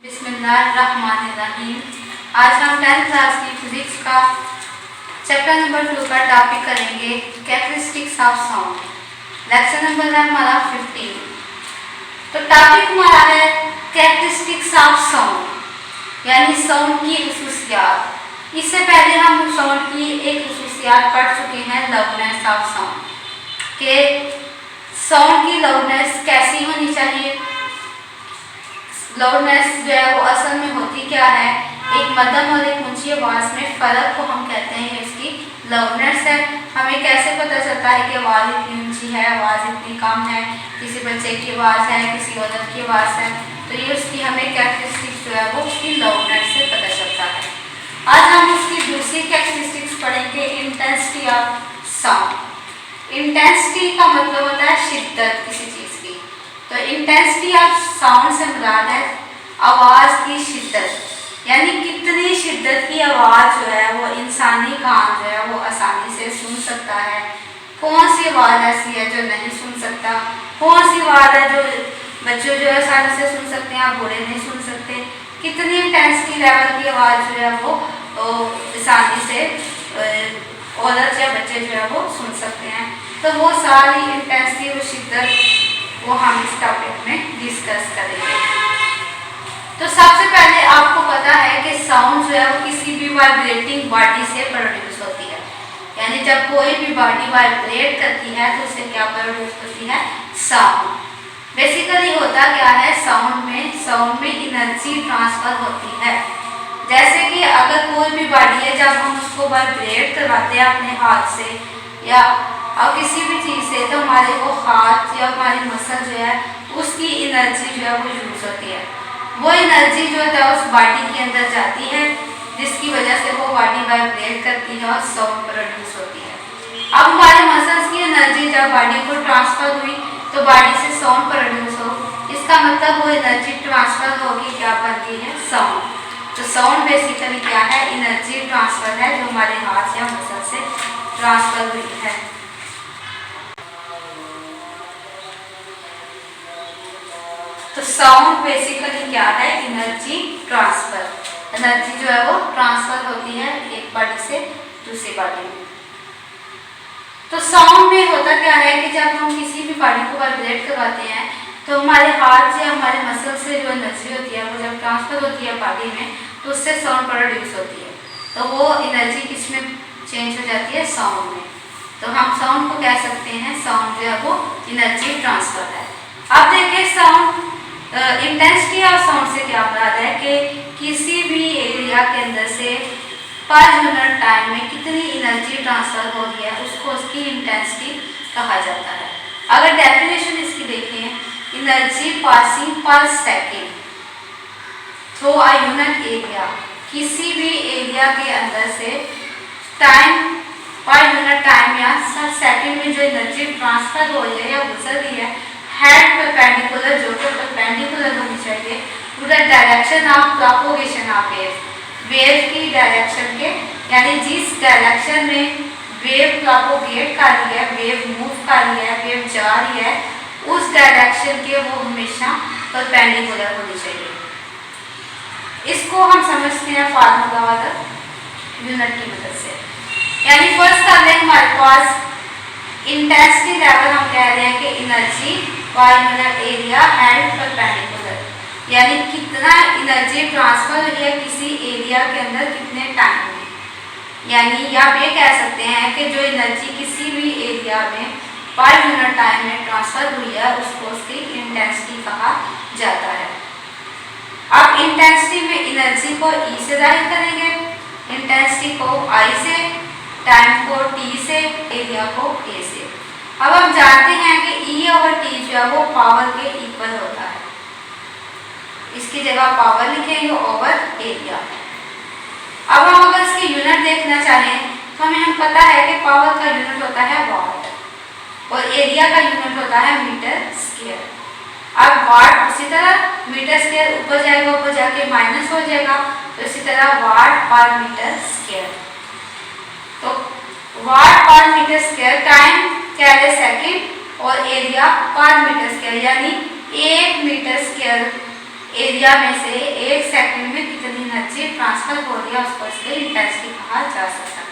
बिस्मिल्लाहिर्रहमानिर्रहीम। आज हम 10th क्लास की फिजिक्स का चैप्टर नंबर 2 का टॉपिक करेंगे characteristics of sound. Lecture number है हमारा 15। तो टॉपिक हमारा है कैरेक्टरिस्टिक्स ऑफ साउंड यानी साउंड की खसूसियात। इससे पहले हम साउंड की एक खसूसियात पढ़ चुके हैं, लाउडनेस ऑफ साउंड, के साउंड की लाउडनेस कैसी होनी चाहिए। लाउडनेस जो है वो असल में होती क्या है, एक मध्यम और एक ऊंची आवाज़ में फ़र्क को हम कहते हैं इसकी लाउडनेस है। हमें कैसे पता चलता है कि आवाज़ इतनी ऊंची है, आवाज़ इतनी कम है, किसी बच्चे की आवाज़ है, किसी औरत की आवाज़ है, तो ये उसकी हमें कैरेक्टरिस्टिक्स जो है वो उसकी लाउडनेस से पता चलता है। आज हम उसकी दूसरी कैरेक्टरिस्टिक्स पढ़ेंगे, इंटेंसिटी ऑफ साउंड। इंटेंसिटी का मतलब होता है शिद्दत किसी चीज़ की। तो इंटेंसिटी ऑफ साउंड से मुराद है आवाज़ की शिद्दत, यानी कितनी शिद्दत की आवाज़ जो है वो इंसानी कान जो है वो आसानी से सुन सकता है। कौन सी आवाज़ ऐसी है जो नहीं सुन सकता, कौन सी आवाज़ है जो बच्चे जो है आसानी से सुन सकते हैं, बूढ़े नहीं सुन सकते। कितनी इंटेंसिटी लेवल की आवाज़ जो है वो आसानी से औरत या बच्चे जो है वो सुन सकते हैं। तो वो सारी इंटेंसिटी और शिद्दत वो हम इस टॉपिक में डिस्कस करेंगे। तो सबसे पहले आपको पता है कि साउंड जो है वो किसी भी वाइब्रेटिंग बॉडी से प्रोड्यूस होती है, यानी जब कोई भी बॉडी वाइब्रेट करती है तो उससे क्या प्रोड्यूस होती है, साउंड। बेसिकली होता क्या है, साउंड में एनर्जी ट्रांसफर होती है। जैसे कि अगर कोई भी बॉडी है, जब हम उसको वाइब्रेट करवाते हैं अपने हाथ से या और किसी भी चीज़ से, तो हमारे वो हाथ या हमारी मसल जो है उसकी एनर्जी जो है वो यूज़ होती है। वो एनर्जी जो है उस बॉडी के अंदर जाती है, जिसकी वजह से वो बॉडी वाइब्रेट करती है और साउंड प्रोड्यूस होती है। अब हमारे मसल्स की एनर्जी जब बॉडी को ट्रांसफ़र हुई तो बॉडी से साउंड प्रोड्यूस हो, इसका मतलब वो एनर्जी ट्रांसफ़र होगी क्या बनती है, साउंड। तो साउंड बेसिकली क्या है, एनर्जी ट्रांसफ़र है जो हमारे हाथ या मसल से ट्रांसफ़र हुई है। तो साउंड बेसिकली क्या है, एनर्जी ट्रांसफर। एनर्जी जो है वो ट्रांसफर होती है एक बॉडी से दूसरी बॉडी में। तो साउंड में होता क्या है कि जब हम किसी भी बॉडी को वाइब्रेट करवाते हैं तो हमारे हाथ से हमारे मसल से जो एनर्जी होती है वो जब ट्रांसफर होती है बॉडी में तो उससे साउंड प्रोड्यूस होती है। तो वो एनर्जी किस में चेंज हो जाती है, साउंड में। तो हम साउंड को कह सकते हैं साउंड जो है वो एनर्जी ट्रांसफर है। अब देखिए साउंड इंटेंसिटी ऑफ साउंड से क्या मुराद है कि किसी भी एरिया के अंदर से पर यूनिट टाइम में कितनी एनर्जी ट्रांसफर हो रही है उसको उसकी इंटेंसिटी कहा जाता है। अगर डेफिनेशन इसकी देखें, एनर्जी पासिंग पर second through a unit area, किसी भी एरिया के अंदर से टाइम पर यूनिट टाइम या सेकेंड में जो एनर्जी ट्रांसफर हो रही है या गुजर रही है हेड परपेंडिकुलर, जो कि परपेंडिकुलर होनी चाहिए to the direction of propagation of wave की डायरेक्शन के, यानी जिस डायरेक्शन में वेव प्रोपोगेट कर रही है, वेव मूव कर रही है, वेव जा रही है, उस डायरेक्शन के वो हमेशा परपेंडिकुलर होनी चाहिए। इसको हम समझते हैं फार्मूला वाला यूनिट की मदद से। यानी फर्स्ट कर लें हमारे पास इंटेंसिटी लेवल, हम कह रहे हैं कि energy per unit area and perpendicular, यानी कितना एनर्जी ट्रांसफर हुई है किसी एरिया के अंदर कितने टाइम में। यानी आप ये कह सकते हैं कि जो एनर्जी किसी भी एरिया में पर यूनिट टाइम में ट्रांसफर हुई है उसको उसकी इंटेंसिटी कहा जाता है। अब इंटेंसिटी में एनर्जी को ई से जाहिर करेंगे, इंटेंसिटी को आई से, टाइम को टी से, एरिया को ए से। अब हम जानते हैं कि E और T जो है वो पावर के इक्वल होता है, इसकी जगह पावर लिखेंगे ओवर एरिया। अब हम अगर इसकी यूनिट देखना चाहें तो हमें पता है कि पावर का यूनिट होता है वाट और एरिया का यूनिट होता है मीटर स्क्वायर। अब वाट उसी तरह मीटर स्क्वायर ऊपर जाएगा, ऊपर जाके माइनस हो जाएगा, तो इसी तरह वाट पर मीटर स्क्वायर। तो वाट पर मीटर स्क्वायर, टाइम क्या है सेकेंड और एरिया पर मीटर स्क्वायर, यानी 1 मीटर स्क्वायर एरिया में से 1 सेकंड में कितनी एनर्जी ट्रांसफर हो रही है उसको इसके इंटेंसिटी कहा जा सकता है।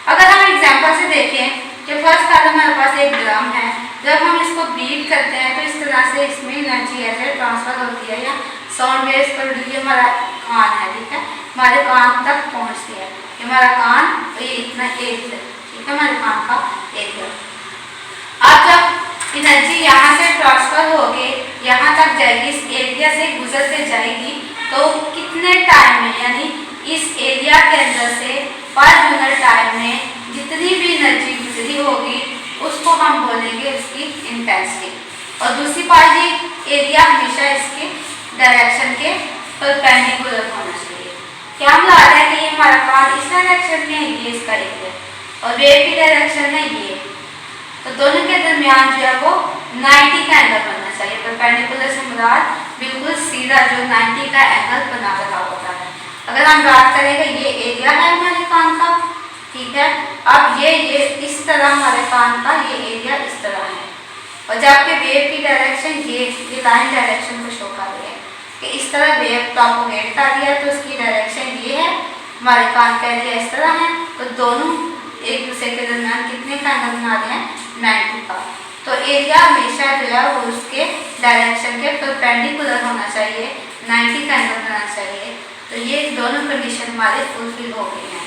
अगर हम एग्जांपल से देखें कि फर्स्ट काल हमारे पास एक ड्रम है, जब हम इसको बीट करते हैं तो इस तरह से इसमें एनर्जी ऐसे ट्रांसफर होती है या साउंड वेव्स पर ये हमारा कान है, ठीक है, हमारे कान तक पहुंचती है। ये हमारा कान तो ये इतना एरिया, ठीक है, हमारे कान का एरिया। अब जब एनर्जी यहाँ से ट्रांसफर होके यहाँ तक जाएगी, इस एरिया से गुजरते जाएगी, तो कितने टाइम में, यानी इस एरिया के अंदर से पर यूनिट टाइम में जितनी भी एनर्जी गुजरी होगी उसको हम बोलेंगे उसकी इंटेंसिटी। और दूसरी बात, ये एरिया हमेशा इसके डायरेक्शन के परपेंडिकुलर होना चाहिए। क्या हम ला रहे हैं कि ये हमारा कान इस डायरेक्शन में है, ये इसका एरिया, और वेव की डायरेक्शन है ये, तो दोनों के दरमियान जो है वो 90 का एंगल बनना चाहिए। परपेंडिकुलर से मुराद बिल्कुल सीधा जो 90 का एंगल बना रहा होता है। अगर हम बात करेंगे, ये एरिया है हमारे कान का, ठीक है, अब ये इस तरह हमारे कान का ये एरिया इस तरह है, और जबकि वेव की डायरेक्शन ये लाइन डायरेक्शन को शो कर रही है कि इस तरह वेव प्रोपोगेट कर रही है, तो उसकी डायरेक्शन ये है, हमारे कान का एरिया इस तरह है, तो दोनों एक दूसरे के दरमियान कितने का एंगल बना रहे हैं, 90 का। तो एरिया हमेशा जो है वो उसके डायरेक्शन के परपेंडिकुलर होना चाहिए, 90 का एंगल बनाना चाहिए। तो ये दोनों कंडीशन हमारे फुलफिल हो गई हैं।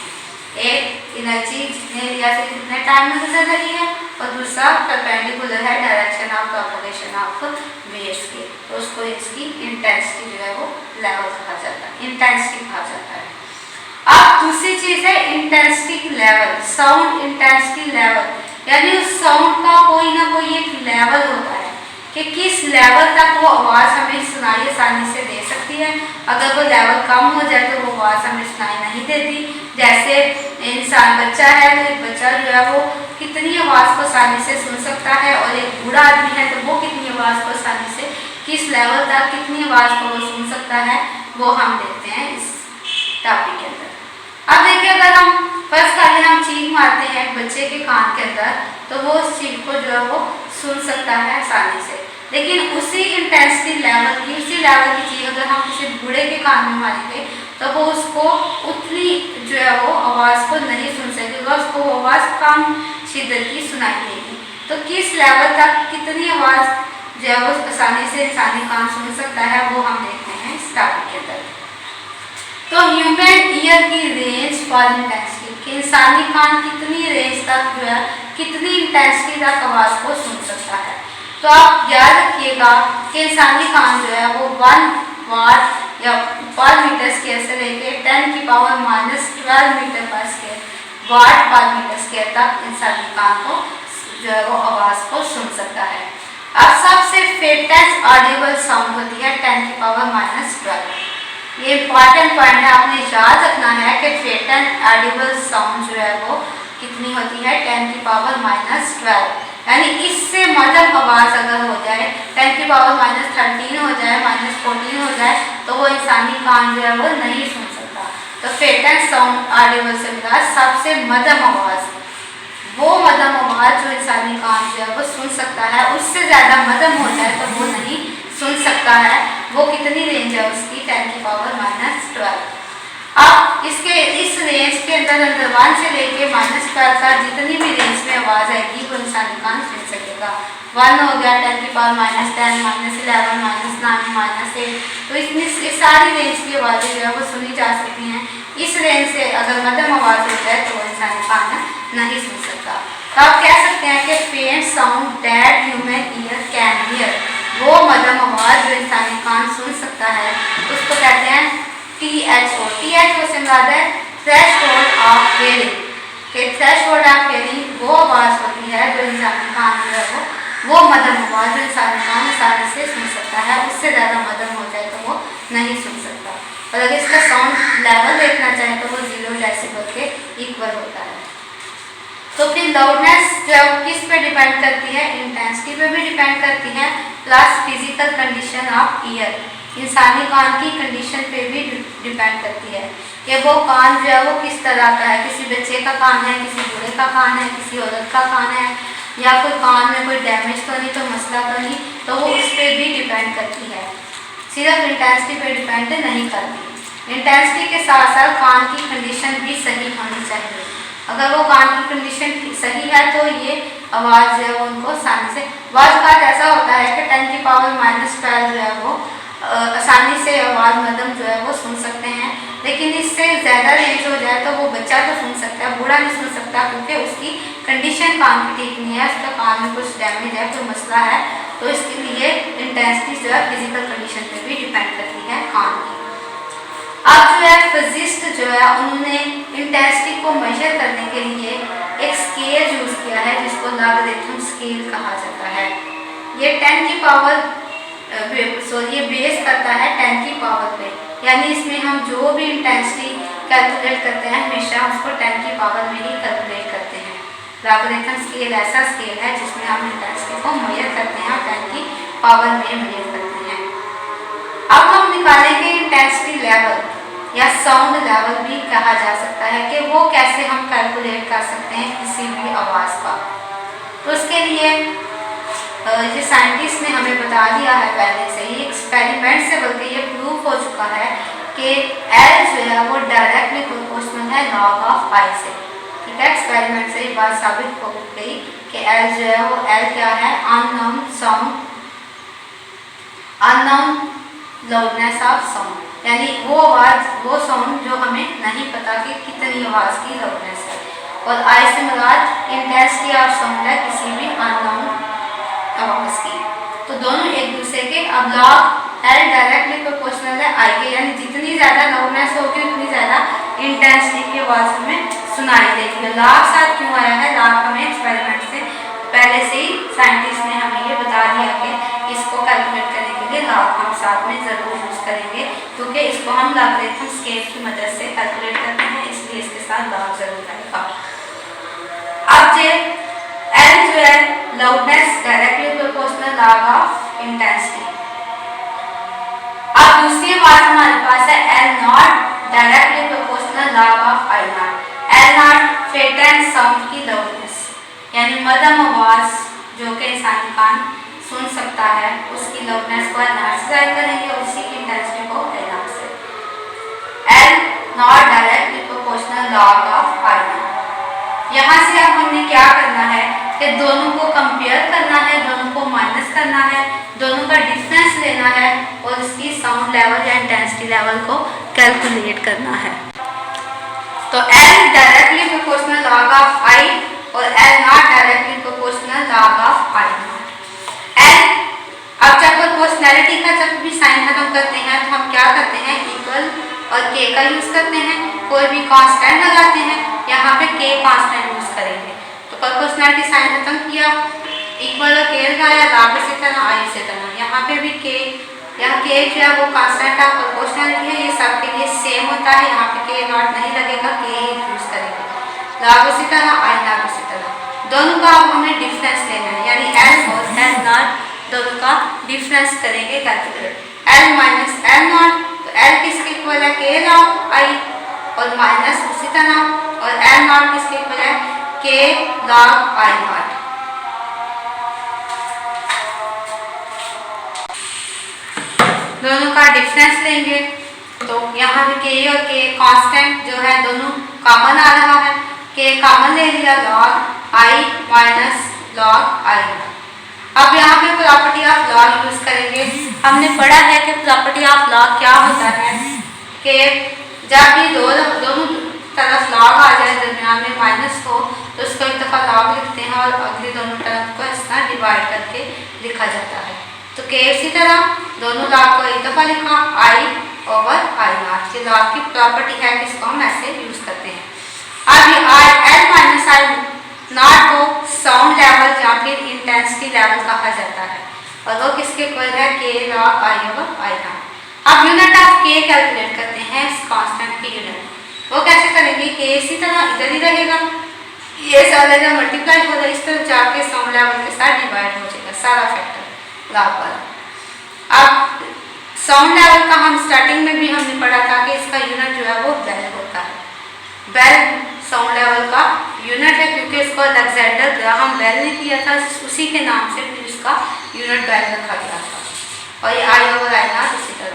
एक एनर्जी जितने एरिया से कितने टाइम में गुजर रही है, और दूसरा परपेंडिकुलर है direction of propagation of waves के, तो उसको इसकी इंटेंसिटी जो है वो लेवल कहा जाता है, इंटेंसिटी कहा जाता है। अब दूसरी चीज है intensity level, sound intensity level, यानी उस साउंड का कोई ना कोई एक लेवल होता है कि किस लेवल तक वो आवाज़ हमें सुनाई आसानी से दे सकती है। अगर वो लेवल कम हो जाए तो वो आवाज़ हमें सुनाई नहीं देती। जैसे इंसान बच्चा है, तो एक बच्चा जो है वो कितनी आवाज़ को आसानी से सुन सकता है, और एक बूढ़ा आदमी है तो वो कितनी आवाज़ को आसानी से, किस लेवल तक कितनी आवाज़ को वो सुन सकता है, वो हम देखते हैं इस टॉपिक के अंदर। अब देखिए, अगर हम फर्स्ट खाली हम चीख मारते हैं बच्चे के कान के अंदर, तो वो उस चीख को जो है वो सुन सकता है आसानी से, लेकिन उसी इंटेंसिटी लेवल की, उसी लेवल की चीज़ अगर हम किसी बूढ़े के कान में मारेंगे तो वो उसको उतनी जो है वो आवाज़ को नहीं सुन सकेगा, उसको वो आवाज़ कम शिद्दत की सुनाई देगी। तो किस लेवल तक कितनी आवाज़ जो है वो आसानी से इंसानी कान सुन सकता है, वो हम देखते हैं इस टॉपिक के अंदर। तो ह्यूमन ईयर की रेंज फॉर इंटेंसिटी, कि इंसानी कान कितनी रेंज तक जो है, कितनी इंटेंसिटी तक आवाज़ को सुन सकता है। तो आप याद रखिएगा कि इंसानी कान जो है वो 1 वाट या पर मीटर स्क्वायर से लेके 10⁻⁻12 मीटर पर स्क्वायर वाट पर मीटर स्क्वायर तक इंसानी कान को जो है वो आवाज़ को सुन सकता है। अब सबसे फेटेस्ट ऑडिबल साउंड होती है 10⁻⁻12। ये इंपॉर्टेंट पॉइंट है, आपने याद रखना है कि फेटेस्ट ऑडिबल साउंड जो है वो कितनी होती है, 10⁻⁻12, यानी इससे मध्यम आवाज़ अगर हो जाए, 10⁻⁻13 हो जाए, -14 हो जाए, तो वो इंसानी कान जो है वो नहीं सुन सकता। तो फेटेस्ट साउंड ऑडिबल से मुराद सबसे मध्यम आवाज़, वो मध्यम आवाज़ जो इंसानी कान जो है वो सुन सकता है, उससे ज़्यादा मध्यम हो जाए तो वो नहीं सुन सकता है। वो कितनी रेंज है उसकी, 10⁻⁻12। अब इसके इस रेंज के अंदर 1 से लेके -12 तक जितनी भी रेंज में आवाज़ आएगी वो इंसानी कान सुन सकेगा। 1 हो गया 10⁻10, -11, -9, -8, तो इतनी सारी रेंज की आवाज़ें जो है वो सुनी जा सकती हैं। इस रेंज से अगर मध्यम आवाज़ हो जाए तो वो इंसानी कान नहीं सुन सकता। तो आप कह सकते हैं कि फेंट sound that human ear can hear, वो मध्यम आवाज़ जो इंसानी कान सुन सकता है उसको कहते हैं THO। THO से मुराद है थ्रेशोल्ड ऑफ हियरिंग, कि थ्रेशोल्ड ऑफ हियरिंग वो आवाज़ होती है जो इंसानी कान जो है वो मध्यम आवाज़ जो इंसानी कान आसानी से सुन सकता है, उससे ज़्यादा मध्यम हो जाए तो वो नहीं सुन सकता। और अगर इसका साउंड लेवल देखना चाहें तो वो 0 डेसिबल के इक्वल होता है। तो फिर लाउडनेस जो किस पे डिपेंड करती है, इंटेंसिटी पे भी डिपेंड करती है, plus physical condition of year, इंसानी कान की कंडीशन पे भी डिपेंड करती है कि वो कान जो है वो किस तरह का है, किसी बच्चे का कान है, किसी बूढ़े का कान है, किसी औरत का कान है, या कोई कान में कोई डैमेज तो नहीं, तो मसला तो नहीं, तो वो उस पर भी डिपेंड करती है। सिर्फ इंटेंसिटी पे डिपेंड नहीं करती। इंटेंसिटी के साथ साथ कान की कंडीशन भी सही होनी चाहिए। अगर वो कान की कंडीशन सही है तो ये आवाज़ जो है वो उनको आसानी से, आवाज़ का ऐसा होता है कि 10⁻⁻12 जो है वो आसानी से आवाज़ मध्यम जो है वो सुन सकते हैं, लेकिन इससे ज़्यादा रेंज हो जाए तो वो बच्चा तो सुन सकता है, बूढ़ा नहीं सुन सकता, क्योंकि उसकी कंडीशन कान की ठीक नहीं है, उसका कान में कुछ डैमेज है, कोई मसला है। तो इसके लिए इंटेंसिटी जो है फिजिकल कंडीशन पे भी डिपेंड करती है कान की। अब जो है फिजिस्ट जो है उन्होंने इंटेंसिटी को मेजर करने के लिए एक स्केल यूज़ किया है जिसको लॉगरिथम स्केल कहा जाता है। ये 10 की पावर ये बेस करता है 10 की पावर पे, यानी इसमें हम जो भी इंटेंसिटी कैलकुलेट करते हैं हमेशा उसको 10 की पावर में ही कैलकुलेट करते हैं। लॉगरिथम स्केल ऐसा स्केल है जिसमें हम इंटेंसिटी को मेजर करते हैं और 10 की पावर में मेजर करते हैं। अब हम निकालेंगे इंटेंसिटी लेवल या साउंड लेवल भी कहा जा सकता है कि वो कैसे हम कैलकुलेट कर सकते हैं किसी भी आवाज़ का। तो उसके लिए ये साइंटिस्ट ने हमें बता दिया है पहले से ही, एक्सपेरिमेंट से बल्कि ये प्रूफ हो चुका है कि एल जो है वो डायरेक्टली प्रोपोर्शनल है लॉग ऑफ आई से। ठीक है, एक्सपेरिमेंट से ये बात साबित हो गई कि एल जो है वो एल क्या है, unknown sound, unknown loudness of sound, यानी वो आवाज़ वो साउंड जो हमें नहीं पता कि कितनी आवाज़ की लाउडनेस है, और आई से मुराद इंटेंसिटी ऑफ साउंड है किसी भी अननोन आवाज़ की। तो दोनों एक दूसरे के, अब लॉग एल डायरेक्टली प्रोपोर्शनल है आई के, यानी जितनी ज़्यादा लाउडनेस होगी उतनी ज़्यादा इंटेंसिटी की आवाज़ हमें सुनाई देगी। लॉग साथ क्यों आया है, लॉग हमें एक्सपेरिमेंट से पहले से ही साइंटिस्ट ने हमें ये बता दिया कि इसको कैलकुलेट करने के लिए लॉग हम साथ में ज़रूर यूज़ करेंगे, क्योंकि इसको हम लॉगरिथम स्केल की मदद से कैलकुलेट करते हैं, इसलिए इसके साथ लॉग ज़रूर आएगा। अब जे एल जो है loudness directly proportional log of intensity. अब दूसरी बात हमारे पास है L not directly proportional log of I not. L not faint sound की लाउडनेस, यानी मध्यम आवाज़ जो कि इंसानी कान सुन सकता है उसकी लाउडनेस को एल नॉट से जाहिर करेंगे और उसी की इंटेंसिटी को एल नॉट से। L not directly proportional log of I not. यहाँ से अब हमने क्या करना है कि दोनों को कंपेयर करना है, दोनों को माइनस करना है, दोनों का डिफरेंस लेना है और इसकी साउंड लेवल या इंटेंसिटी लेवल को कैलकुलेट करना है। तो L directly proportional log of I और L not directly proportional log of I not. L, अब जब प्रोपोर्शनैलिटी का जब भी साइन खत्म करते हैं तो हम क्या करते हैं, इक्वल और के का यूज़ करते हैं, कोई भी कांस्टेंट लगाते हैं, यहाँ पे के कांस्टेंट यूज़ करेंगे। तो प्रोपोर्शनैलिटी साइन खत्म किया, इक्वल और के लगाया, लॉग इसी तरह आई इसी तरह, यहाँ पे भी के, यहाँ के जो है वो कांस्टेंट ऑफ प्रोपोर्शनैलिटी है, ये सबके लिए सेम होता है, यहाँ पे के नॉट नहीं लगेगा, के ही यूज़ करेंगे, लॉग इसी तरह आई लॉग इसी तरह। दोनों का अब हमें डिफरेंस लेना है, यानी एल और एल नॉट दोनों का डिफरेंस करेंगे calculate. L minus L not, तो एल किसके इक्वल है, के लॉग आई, और माइनस उसी तरह, और एल नॉट किसके इक्वल है, के लॉग आई नॉट। दोनों का डिफरेंस लेंगे तो यहाँ पे के और के कांस्टेंट जो है दोनों कॉमन आ रहा है, के कॉमन ले लिया, log I minus log I. अब यहाँ पे प्रॉपर्टी ऑफ लॉग यूज करेंगे। हमने पढ़ा है कि प्रॉपर्टी ऑफ लॉग क्या होता है कि जब भी दोनों तरफ लॉग आ जाए, दरमियान में माइनस हो, तो उसको एक दफ़ा लॉग लिखते हैं और अगली दोनों तरफ को इस तरह डिवाइड करके लिखा जाता है। तो के इसी तरह दोनों लॉग को एक दफ़ा लिखा, आई ओवर आई नॉट, ये लॉग की प्रॉपर्टी है, इसको हम ऐसे यूज़ करते हैं। अब I L minus I not को साउंड लेवल या फिर इंटेंसिटी लेवल कहा जाता है, और वो किसके इक्वल है, के log I over I not. अब यूनिट ऑफ के कैलकुलेट करते हैं, इस कांस्टेंट की यूनिट, वो कैसे करेंगे, के इसी तरह इधर ही रहेगा, ये सारा जब मल्टीप्लाई होगा इस तरह जाके साउंड लेवल के साथ डिवाइड हो जाएगा सारा फैक्टर लॉग वाला। अब साउंड लेवल का हम स्टार्टिंग में भी हमने पढ़ा था कि इसका यूनिट जो है वो बेल होता है। बेल साउंड लेवल का यूनिट है, क्योंकि इसको अलेक्जेंडर ग्राहम बेल ने किया था, उसी के नाम से फिर इसका यूनिट बेल रखा गया था। और ये आई ओवर आई नॉट इसी तरह।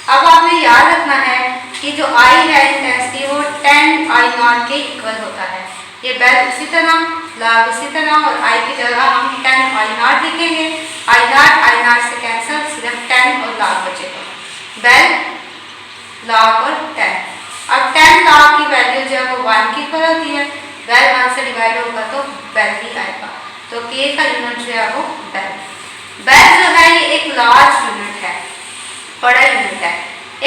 अब आपने याद रखना है कि जो आई है इंटेंसिटी वो 10 आई नॉट के इक्वल होता है। ये बेल उसी तरह, लाभ उसी तरह, और आई की जगह हम 10 आई नॉट लिखेंगे। आई नॉट से कैंसिल, सिर्फ 10 और लाभ बचेगा। बेल, लाभ और 10। अब 10 लाभ की वैल्यू जो है वो 1 की इक्वल होती है। बेल 1 से डिवाइड होगा तो बेल ही आएगा, तो के का यूनिट जो है वो बेल। बेल जो है ये एक लार्ज यूनिट है, बड़ा यूनिट है।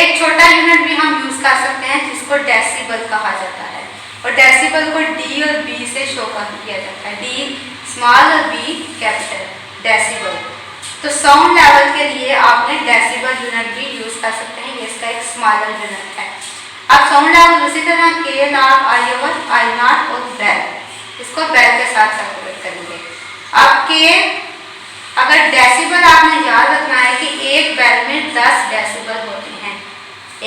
एक छोटा यूनिट भी हम यूज कर सकते हैं जिसको डेसिबल कहा जाता है, और डेसिबल को डी और बी से शो किया जाता है, डी स्मॉल और बी कैपिटल, डेसिबल। तो साउंड लेवल के लिए आपने डेसिबल यूनिट भी यूज कर सकते हैं, ये इसका एक स्मॉलर यूनिट है। अब साउंड लेवल उसी तरह के लाभ आई ओवर आई नॉट और बेल, इसको बेल के साथ कैलकुलेट करेंगे। अब के अगर डेसिबल आपने याद रखना है कि एक बेल में 10 डेसिबल होते हैं।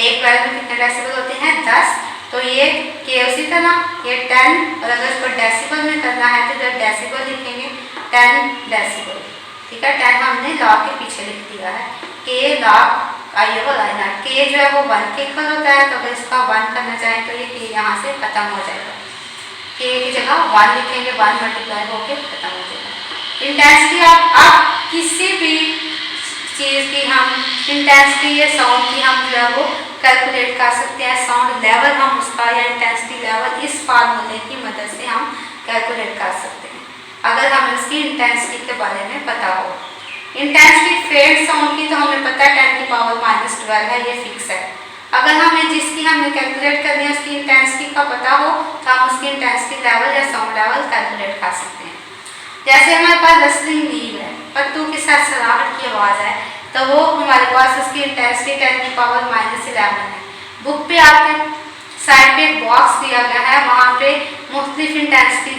एक बेल में कितने डेसिबल होते हैं? 10। तो ये के उसी तरह ये 10, और अगर इसको डेसिबल में करना है तो जब डेसिबल लिखेंगे 10 डेसिबल, ठीक है। 10 हमने लॉग के पीछे लिख दिया है, के log I over I not. के जो है वो 1 के इक्वल होता है, तो अगर इसका 1 करना चाहें तो ये के यहाँ से खत्म हो जाएगा, के की जगह 1 लिखेंगे, 1 मल्टीप्लाई होकर खत्म हो जाएगा। इंटेंसिटी आप किसी भी चीज़ की हम इंटेंसिटी या साउंड की हम जो है वो कैलकुलेट कर सकते हैं। साउंड लेवल हम उसका या इंटेंसिटी लेवल इस फार्मूले की मदद से हम कैलकुलेट कर सकते हैं, अगर हमें उसकी इंटेंसिटी के बारे में पता हो। इंटेंसिटी फेड साउंड की तो हमें पता है 10 की पावर -12 है, ये फिक्स है। अगर हमें जिसकी हमने कैलकुलेट करनी है उसकी इंटेंसिटी का पता हो तो हम उसकी इंटेंसिटी लेवल या साउंड लेवल कैलकुलेट कर सकते हैं। जैसे हमारे पास रसलिंग लीव है, पत्तों के साथ सलाहट की आवाज़ है, तो वो हमारे पास उसकी इंटेंसिटी 10 की पावर -11 है। बुक पे आपके साइड पे एक बॉक्स दिया गया है, वहाँ पे मुख्तलिफ इंटेंसिटी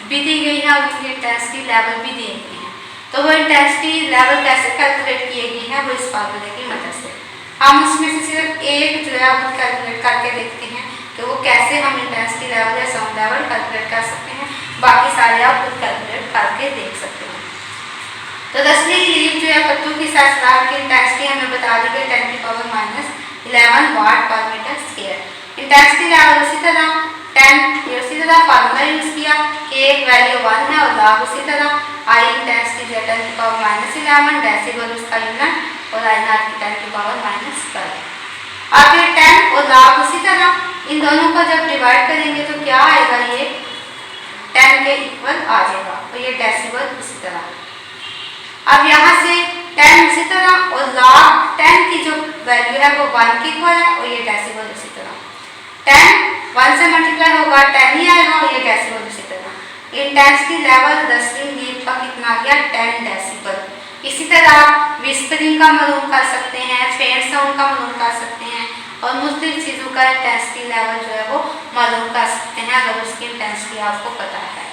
भी दी गई है और उनकी इंटेंसिटी लेवल भी दिए गए हैं। तो वो इंटेंसिटी लेवल कैसे कैलकुलेट किए गए हैं वो इस फार्मूले की मदद से। हम उसमें से सिर्फ एक जो है वो कैलकुलेट करके देखते हैं कि वो कैसे हम इंटेंसिटी लेवल या साउंड लेवल कैलकुलेट कर सकते हैं, बाकी सारे आप खुद कैलकुलेट करके देख सकते हैं। तो रसलिंग लीव जो है पत्तों की सलाहट की इंटेंसिटी हमें बता दी गई 10 की पावर -11 वाट पर मीटर स्क्वायर। इंटेंसिटी लेवल उसी तरह 10, ये उसी तरह फार्मूला यूज किया कि एक वैल्यू 1 है और लाभ उसी तरह आई इंटेंसिटी जो 10 की पावर -11 डेसिबल उसका यूनिट और आई नॉट की 10 की पावर -12। अब ये 10 और लाभ उसी तरह, इन दोनों को जब डिवाइड करेंगे तो क्या आएगा, ये 10 के इक्वल आ जाएगा, तो ये डेसिबल उसी तरह। अब यहाँ से 10 उसी तरह और लाभ 10 की जो वैल्यू है वो 1 के इक्वल है और ये डेसिबल उसी तरह। 10 1 से मल्टीप्लाई होगा 10 ही आएगा और ये डेसिबल उसी तरह। इंटेंसिटी लेवल रसलिंग लीव का कितना आ गया? 10 डेसिबल। इसी तरह विस्परिंग का मालूम कर सकते हैं, फेंट साउंड का मालूम कर सकते हैं और मुख्तलिफ चीज़ों का इंटेंसिटी लेवल जो है वो मालूम कर सकते हैं अगर उसकी इंटेंसिटी आपको पता है।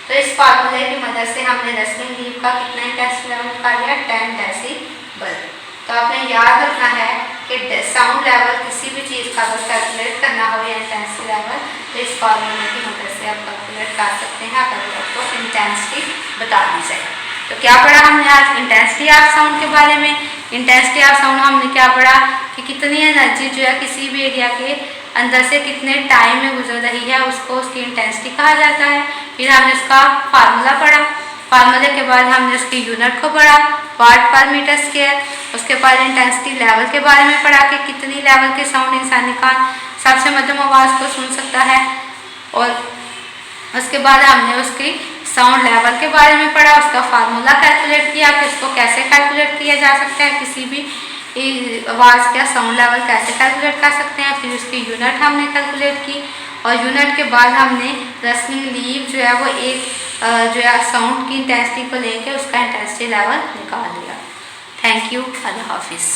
तो इस फार्मूले की मदद से हमने रसलिंग लीव का कितना इंटेंसिटी लेवल निकाल लिया? 10 डेसिबल। तो आपने याद रखना है कि साउंड लेवल किसी भी चीज़ का अगर कैलकुलेट करना हो या इंटेंसिटी लेवल तो इस फार्मूले की मदद से आप कैलकुलेट कर सकते हैं अगर आपको इंटेंसिटी बता दी जाए। तो क्या पढ़ा हमने आज? इंटेंसिटी ऑफ साउंड के बारे में। इंटेंसिटी ऑफ साउंड हमने क्या पढ़ा कि कितनी एनर्जी जो है किसी भी एरिया के अंदर से कितने टाइम में गुजर रही है उसको उसकी इंटेंसिटी कहा जाता है। फिर हमने उसका फार्मूला पढ़ा, फार्मूले के बाद हमने उसकी यूनिट को पढ़ा वाट पर मीटर स्क्वायर। उसके बाद इंटेंसिटी लेवल के बारे में पढ़ा कि कितनी लेवल के साउंड इंसानी कान सबसे मध्यम आवाज़ को सुन सकता है, और उसके बाद हमने उसकी साउंड लेवल के बारे में पढ़ा, उसका फार्मूला कैलकुलेट किया कि उसको कैसे कैलकुलेट किया जा सकता है, किसी भी आवाज़ का साउंड लेवल कैसे कैलकुलेट कर सकते हैं। फिर उसकी यूनिट हमने कैलकुलेट की और यूनिट के बाद हमने रसलिंग लीव जो है वो एक जो है साउंड की इंटेंसिटी को लेके उसका इंटेंसिटी लेवल निकाल दिया। थैंक यू, अल्लाह हाफिज़।